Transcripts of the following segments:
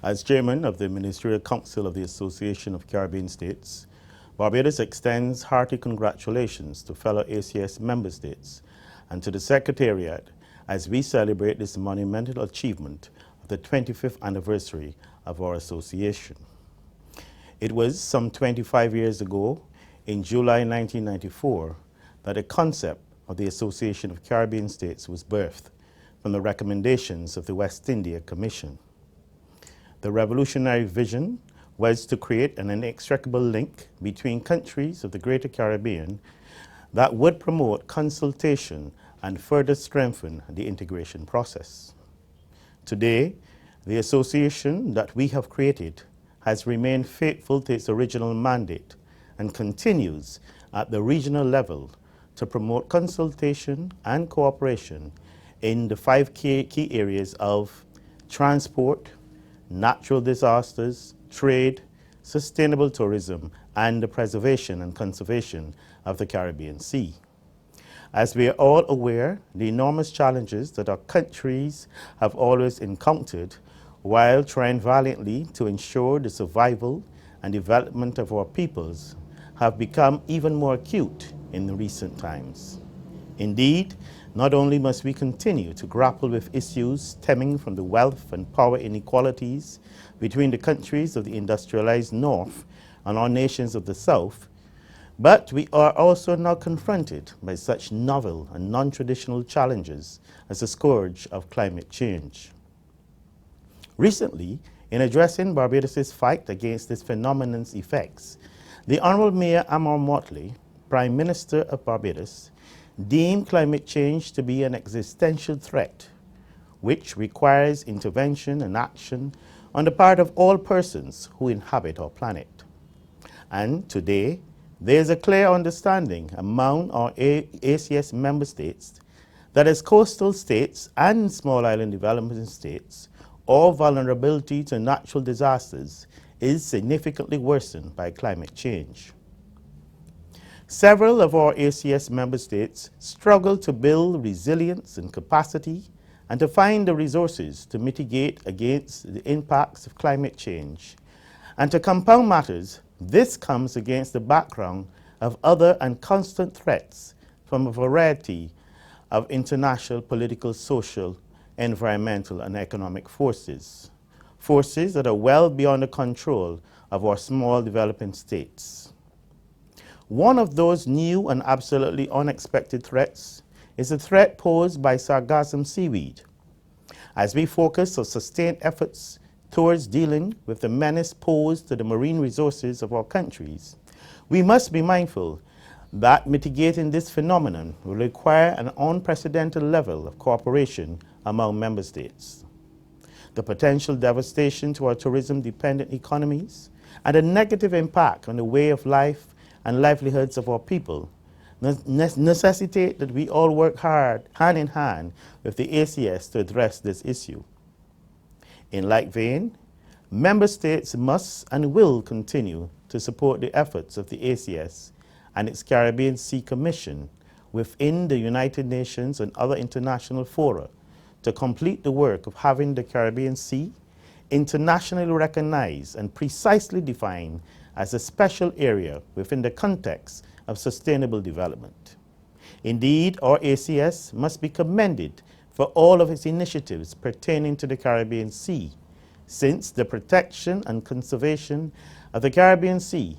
As chairman of the Ministerial Council of the Association of Caribbean States, Barbados extends hearty congratulations to fellow ACS member states and to the Secretariat as we celebrate this monumental achievement of the 25th anniversary of our association. It was some 25 years ago, in July 1994, that the concept of the Association of Caribbean States was birthed from the recommendations of the West India Commission. The revolutionary vision was to create an inextricable link between countries of the Greater Caribbean that would promote consultation and further strengthen the integration process. Today, the association that we have created has remained faithful to its original mandate and continues at the regional level to promote consultation and cooperation in the five key areas of transport, natural disasters, trade, sustainable tourism, and the preservation and conservation of the Caribbean Sea. As we are all aware, the enormous challenges that our countries have always encountered while trying valiantly to ensure the survival and development of our peoples have become even more acute in the recent times. Indeed, not only must we continue to grapple with issues stemming from the wealth and power inequalities between the countries of the industrialized North and our nations of the South, but we are also now confronted by such novel and non-traditional challenges as the scourge of climate change. Recently, in addressing Barbados' fight against this phenomenon's effects, the Honorable Mayor Amor Motley, Prime Minister of Barbados, deemed climate change to be an existential threat, which requires intervention and action on the part of all persons who inhabit our planet. And today, there is a clear understanding among our ACS member states that as coastal states and small island development states, our vulnerability to natural disasters is significantly worsened by climate change. Several of our ACS member states struggle to build resilience and capacity and to find the resources to mitigate against the impacts of climate change. And to compound matters, this comes against the background of other and constant threats from a variety of international political, social, environmental, and economic forces. Forces that are well beyond the control of our small developing states. One of those new and absolutely unexpected threats is the threat posed by sargassum seaweed. As we focus on sustained efforts towards dealing with the menace posed to the marine resources of our countries, we must be mindful that mitigating this phenomenon will require an unprecedented level of cooperation among member states. The potential devastation to our tourism-dependent economies and the negative impact on the way of life and livelihoods of our people necessitate that we all work hard, hand in hand with the ACS to address this issue. In like vein, member states must and will continue to support the efforts of the ACS and its Caribbean Sea Commission within the United Nations and other international fora to complete the work of having the Caribbean Sea internationally recognized and precisely defined as a special area within the context of sustainable development. Indeed, our ACS must be commended for all of its initiatives pertaining to the Caribbean Sea, since the protection and conservation of the Caribbean Sea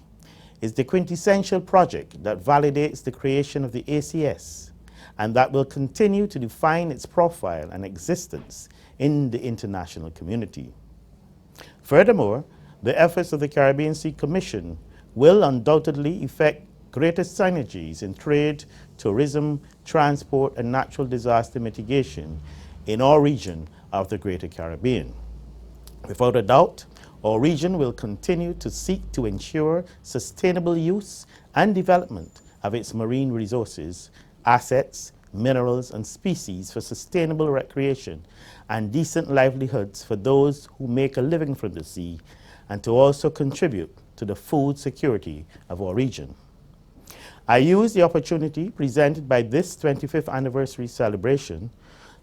is the quintessential project that validates the creation of the ACS and that will continue to define its profile and existence in the international community. Furthermore, the efforts of the Caribbean Sea Commission will undoubtedly effect greater synergies in trade, tourism, transport, and natural disaster mitigation in our region of the Greater Caribbean. Without a doubt, our region will continue to seek to ensure sustainable use and development of its marine resources, assets, minerals, and species for sustainable recreation and decent livelihoods for those who make a living from the sea, and to also contribute to the food security of our region. I use the opportunity presented by this 25th anniversary celebration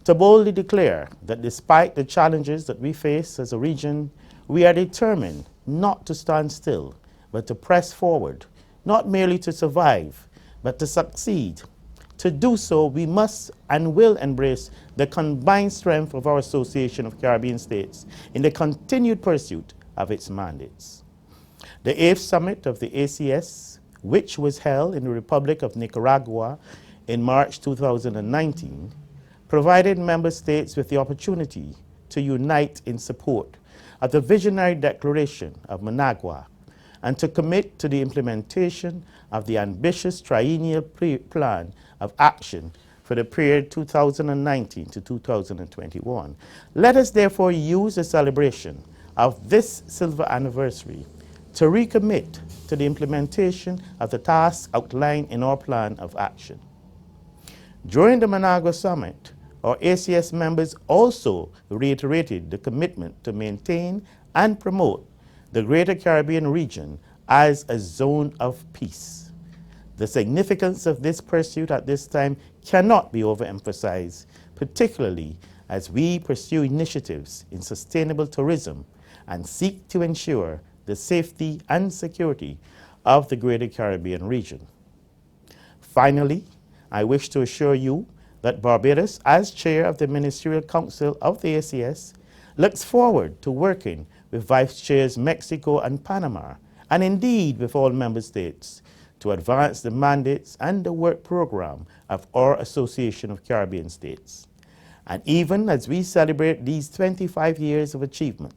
to boldly declare that despite the challenges that we face as a region, We are determined not to stand still, but to press forward, not merely to survive, but to succeed. To do so, we must and will embrace the combined strength of our Association of Caribbean States in the continued pursuit of its mandates. The 8th Summit of the ACS, which was held in the Republic of Nicaragua in March 2019, provided member states with the opportunity to unite in support of the visionary declaration of Managua and to commit to the implementation of the ambitious triennial plan of action for the period 2019 to 2021. Let us therefore use the celebration of this silver anniversary to recommit to the implementation of the tasks outlined in our plan of action. During the Managua Summit, our ACS members also reiterated the commitment to maintain and promote the Greater Caribbean region as a zone of peace. The significance of this pursuit at this time cannot be overemphasized, particularly as we pursue initiatives in sustainable tourism and seek to ensure the safety and security of the Greater Caribbean region. Finally, I wish to assure you that Barbados, as chair of the Ministerial Council of the ACS, looks forward to working with Vice Chairs Mexico and Panama, and indeed with all member states, to advance the mandates and the work program of our Association of Caribbean States. And even as we celebrate these 25 years of achievement,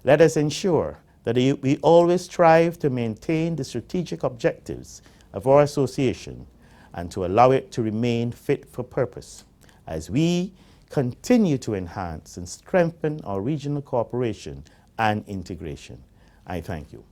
let us ensure that we always strive to maintain the strategic objectives of our association and to allow it to remain fit for purpose as we continue to enhance and strengthen our regional cooperation and integration. I thank you.